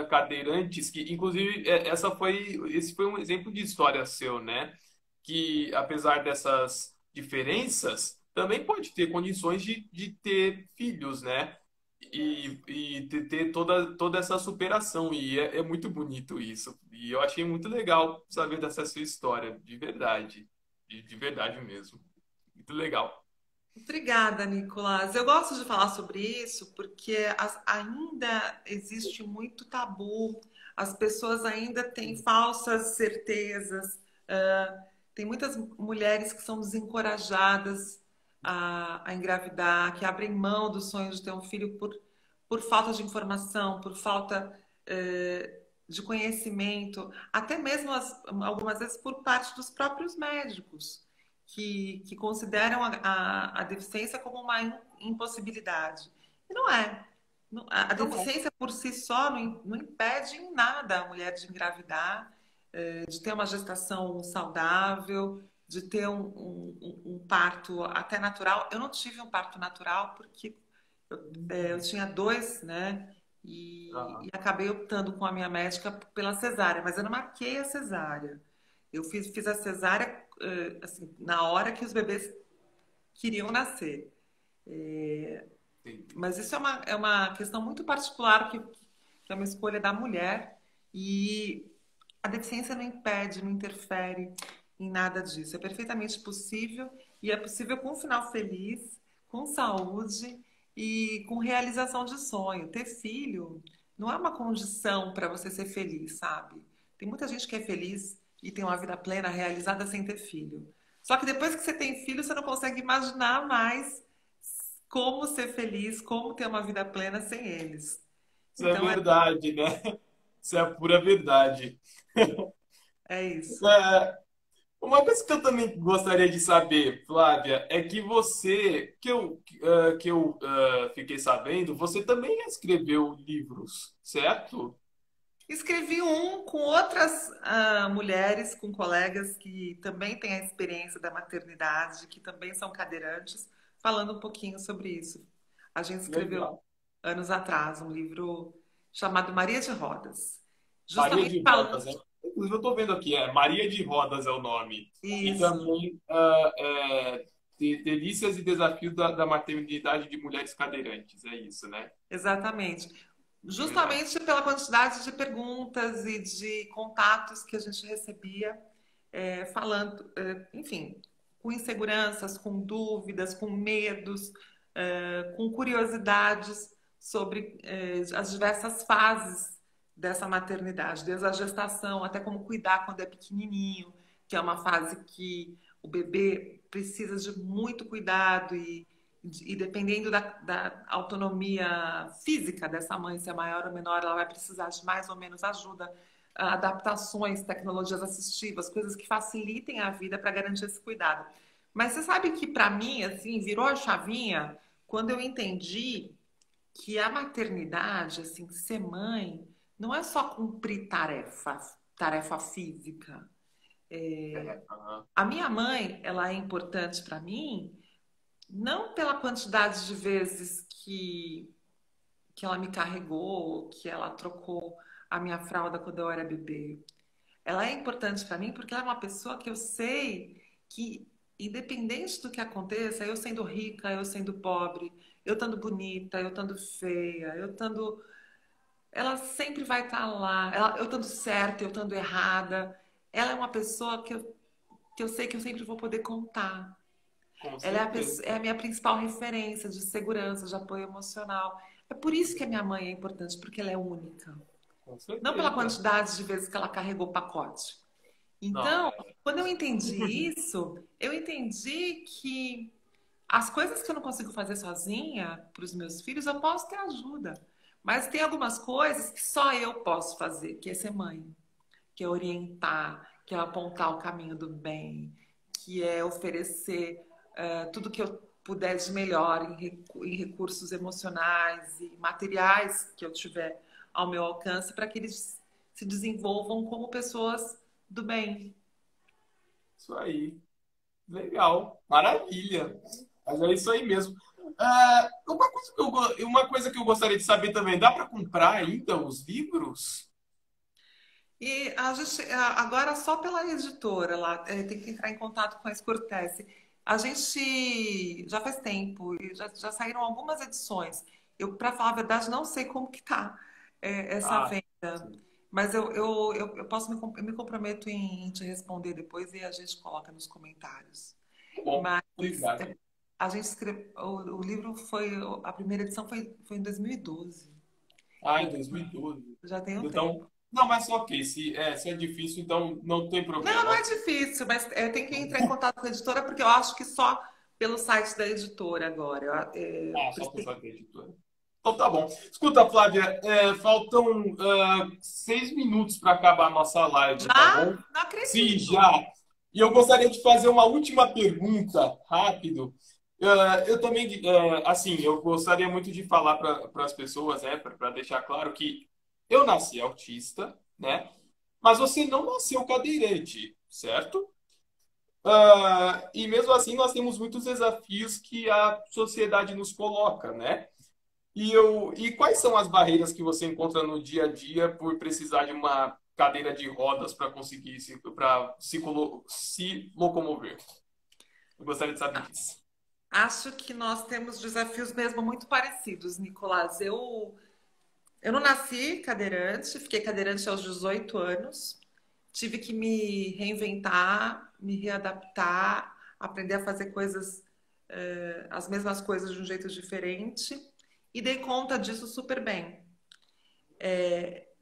cadeirantes, que inclusive esse foi um exemplo de história seu, né? Que apesar dessas diferenças, também pode ter condições de ter filhos, né? E ter toda essa superação. E é muito bonito isso. E eu achei muito legal saber dessa sua história, de verdade. De verdade mesmo. Muito legal. Obrigada, Nicolas. Eu gosto de falar sobre isso porque ainda existe muito tabu, as pessoas ainda têm falsas certezas, tem muitas mulheres que são desencorajadas a engravidar, que abrem mão do sonho de ter um filho por falta de informação, por falta, de conhecimento, até mesmo algumas vezes por parte dos próprios médicos que consideram a deficiência como uma impossibilidade. E não é. A Não é. deficiência por si só não impede em nada a mulher de engravidar, de ter uma gestação saudável, de ter um parto até natural. Eu não tive um parto natural porque eu tinha dois, né? E Aham. acabei optando com a minha médica pela cesárea, mas eu não marquei a cesárea. Eu fiz a cesárea, assim, na hora que os bebês queriam nascer. Entendi. Mas isso é uma questão muito particular, que é uma escolha da mulher, e a deficiência não impede, não interfere em nada disso. É perfeitamente possível, e é possível com um final feliz, com saúde e com realização de sonho. Ter filho não é uma condição para você ser feliz, sabe? Tem muita gente que é feliz e tem uma vida plena, realizada sem ter filho. Só que depois que você tem filho, você não consegue imaginar mais como ser feliz, como ter uma vida plena sem eles. Isso é Então verdade, né? Isso é a pura verdade. é isso. É, uma coisa que eu também gostaria de saber, Flávia, é que você, que eu fiquei sabendo, você também escreveu livros, certo? Escrevi um com outras mulheres, com colegas que também têm a experiência da maternidade, que também são cadeirantes, falando um pouquinho sobre isso. A gente escreveu Legal. anos atrás um livro chamado Maria de Rodas, Maria justamente de falando Rodas, né? Inclusive, eu estou vendo aqui, Maria de Rodas é o nome. E isso, também Delícias e Desafios da Maternidade de Mulheres Cadeirantes, é isso, né? exatamente. Legal. Justamente pela quantidade de perguntas e de contatos que a gente recebia, falando, enfim, com inseguranças, com dúvidas, com medos, com curiosidades sobre as diversas fases dessa maternidade, desde a gestação até como cuidar quando é pequenininho, que é uma fase que o bebê precisa de muito cuidado e dependendo da autonomia física dessa mãe, se é maior ou menor, ela vai precisar de mais ou menos ajuda, adaptações, tecnologias assistivas, coisas que facilitem a vida para garantir esse cuidado. Mas você sabe que para mim, assim, virou a chavinha quando eu entendi que a maternidade, assim, ser mãe, não é só cumprir tarefa física. Aham. A minha mãe, ela é importante para mim, não pela quantidade de vezes que ela me carregou, que ela trocou a minha fralda quando eu era bebê. Ela é importante para mim porque ela é uma pessoa que eu sei que, independente do que aconteça, eu sendo rica, eu sendo pobre, eu estando bonita, eu estando feia, eu estando. Ela sempre vai estar lá. Eu estando certa, eu estando errada. Ela é uma pessoa que eu sei que eu sempre vou poder contar. Com Ela é certeza. é a minha principal referência de segurança, de apoio emocional. É por isso que a minha mãe é importante, porque ela é única. Com Não pela certeza. quantidade de vezes que ela carregou o pacote. Não, Então, quando eu entendi isso, eu entendi que as coisas que eu não consigo fazer sozinha para os meus filhos, eu posso ter ajuda. Mas tem algumas coisas que só eu posso fazer, que é ser mãe, que é orientar, que é apontar o caminho do bem, que é oferecer tudo que eu puder de melhor em recursos emocionais e materiais que eu tiver ao meu alcance para que eles se desenvolvam como pessoas do bem. isso aí. Legal. Maravilha. Mas é isso aí mesmo. Uma coisa que eu gostaria de saber também, dá para comprar ainda os livros? E a gente, agora só pela editora lá, tem que entrar em contato com a Escortece. A gente já faz tempo, e já saíram algumas edições. Eu, para falar a verdade, não sei como que tá, essa Ah, venda. sim. Mas eu posso eu me comprometo em te responder depois e a gente coloca nos comentários. Tá bom. Mas Obrigado. a gente escreveu, o livro foi, a primeira edição foi em 2012. Ah, Já, em 2012. já tem um Então, tempo. não, mas ok. Se é difícil, então não tem Não, não problema. é difícil, mas tem que entrar em contato com a editora, porque eu acho que só pelo site da editora agora. Ah, só pensar que é editora. Então tá bom. Escuta, Flávia, faltam 6 minutos para acabar a nossa live, tá Já? bom? Não Sim, acredito. já. E eu gostaria de fazer uma última pergunta, rápido. Eu também, assim, eu gostaria muito de falar para as pessoas, né, para deixar claro que eu nasci autista, né, mas você não nasceu cadeirante, certo? E mesmo assim nós temos muitos desafios que a sociedade nos coloca, né? E quais são as barreiras que você encontra no dia a dia por precisar de uma cadeira de rodas para conseguir se locomover? Eu gostaria de saber disso. Acho que nós temos desafios mesmo muito parecidos, Nicolás. Eu não nasci cadeirante, fiquei cadeirante aos 18 anos. Tive que me reinventar, me readaptar, aprender a fazer coisas, as mesmas coisas de um jeito diferente. E dei conta disso super bem.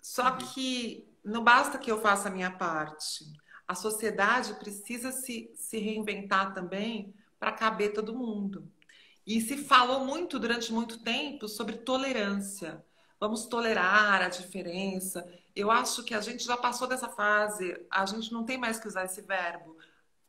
Só que não basta que eu faça a minha parte. A sociedade precisa se reinventar também para caber todo mundo. E se falou muito durante muito tempo sobre tolerância. Vamos tolerar a diferença. Eu acho que a gente já passou dessa fase, a gente não tem mais que usar esse verbo.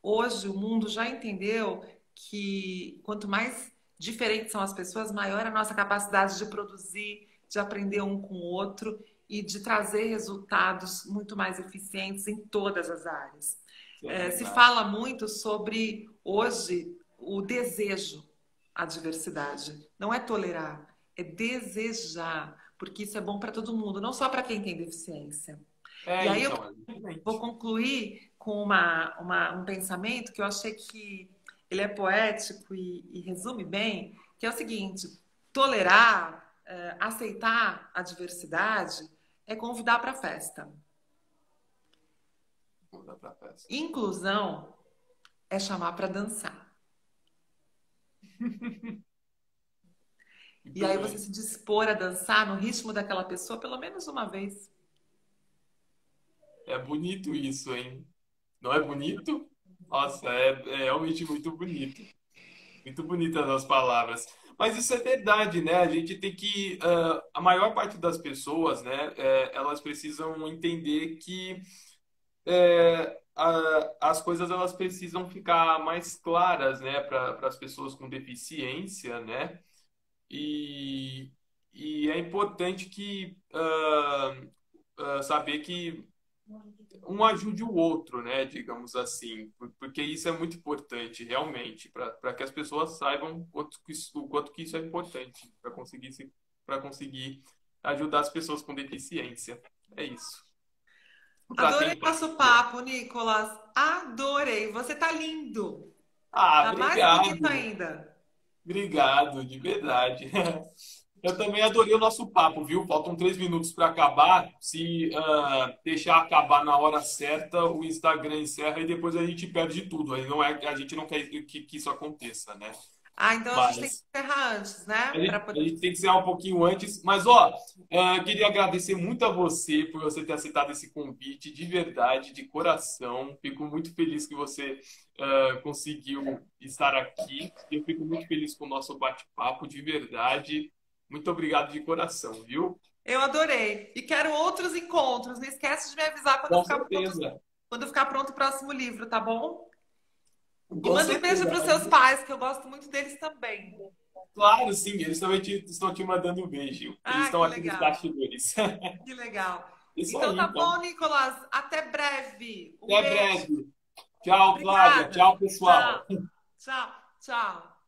Hoje o mundo já entendeu que quanto mais diferentes são as pessoas, maior a nossa capacidade de produzir, de aprender um com o outro e de trazer resultados muito mais eficientes em todas as áreas. É Se verdade. fala muito sobre hoje o desejo à diversidade. Não é tolerar, é desejar, porque isso é bom para todo mundo, não só para quem tem deficiência. E aí eu Então, vou exatamente. concluir com um pensamento que eu achei que ele é poético e resume bem, que é o seguinte: tolerar, aceitar a diversidade é convidar para a festa. Vou dar pra festa. Inclusão é chamar para dançar. E Muito aí você bem. se dispor a dançar no ritmo daquela pessoa pelo menos uma vez. É bonito isso, hein? Não é bonito? Nossa, é realmente muito bonito. Muito bonitas as palavras. Mas isso é verdade, né? A gente tem que. A maior parte das pessoas, né? Elas precisam entender que as coisas elas precisam ficar mais claras, né? Para as pessoas com deficiência, né? E, e é importante que saber que um ajude o outro, né? Digamos assim, porque isso é muito importante, realmente, para que as pessoas saibam o quanto que isso é importante para conseguir ajudar as pessoas com deficiência. É isso. Para Adorei tentar. nosso papo, Nicolas. Adorei. Você tá lindo. Tá mais bonito Obrigado, ainda. obrigado, de verdade. Eu também adorei o nosso papo, viu? Faltam 3 minutos para acabar. Se deixar acabar na hora certa, o Instagram encerra e depois a gente perde tudo. Aí não é, a gente não quer que isso aconteça, né? Ah, então a gente tem que Mas encerrar antes, né? a gente tem que ser um pouquinho antes. Mas, ó, queria agradecer muito a você por você ter aceitado esse convite, de verdade, de coração. Fico muito feliz que você conseguiu estar aqui. Eu fico muito feliz com o nosso bate-papo, de verdade. Muito obrigado de coração, viu? Eu adorei. E quero outros encontros. Não esquece de me avisar Com certeza. quando ficar pronto o próximo livro, tá bom? E Com manda um beijo certeza. para os seus pais, que eu gosto muito deles também. Claro, sim, eles também estão te mandando um beijo. Eles Ah, estão que aqui nos legal. bastidores. Que legal. Isso Então aí, tá então. bom, Nicolas. Até breve. Um Até beijo. breve. Tchau, Flávia. Obrigada. Tchau, pessoal. Tchau. Tchau. Tchau.